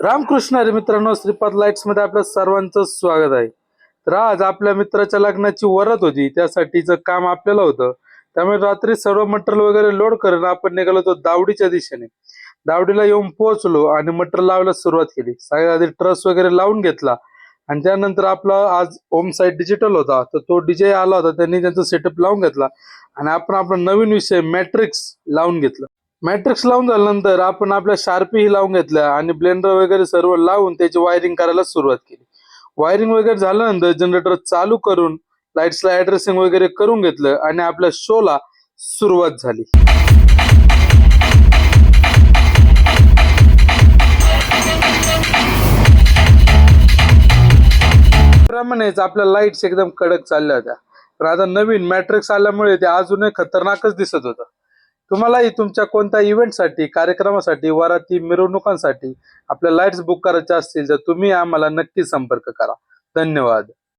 रामकृष्ण हरी मित्रांनो, श्रीपाद लाईट्स मध्ये आपल्या सर्वांचं स्वागत आहे. तर आज आपल्या मित्राच्या लग्नाची वरात होती, त्यासाठीचं काम आपल्याला होतं. त्यामुळे रात्री सर्व मटेरियल वगैरे लोड करून आपण निघालो होतो दावडीच्या दिशेने. दावडीला येऊन पोहोचलो आणि मटेरियल लावायला सुरुवात केली. सगळ्यात आधी ट्रस वगैरे लावून घेतला आणि त्यानंतर आपला आज ओम साईड डिजिटल होता, तर तो डीजे आला होता, त्यांनी त्यांचा सेटअप लावून घेतला आणि आपण आपला नवीन विषय मॅट्रिक्स लावून घेतला. मॅट्रिक्स लावून झाल्यानंतर आपण आपल्या शार्पी ही लावून घेतल्या आणि ब्लेंडर वगैरे सर्व लावून त्याची वायरिंग करायला सुरुवात केली. वायरिंग वगैरे झाल्यानंतर जनरेटर चालू करून लाईट्सला ऍड्रेसिंग वगैरे करून घेतलं आणि आपल्या शोला सुरुवात झाली. प्रमाणेच आपल्या लाईट्स एकदम कडक चालल्या होत्या, पण आता नवीन मॅट्रिक्स आल्यामुळे ते अजूनही खतरनाकच दिसत होतं. तुम्हालाही तुमच्या कोणत्या इव्हेंटसाठी, कार्यक्रमासाठी, वराती, मिरवणुकांसाठी आपल्या लाईट्स बुक करायच्या असतील तर तुम्ही आम्हाला नक्की संपर्क करा. धन्यवाद.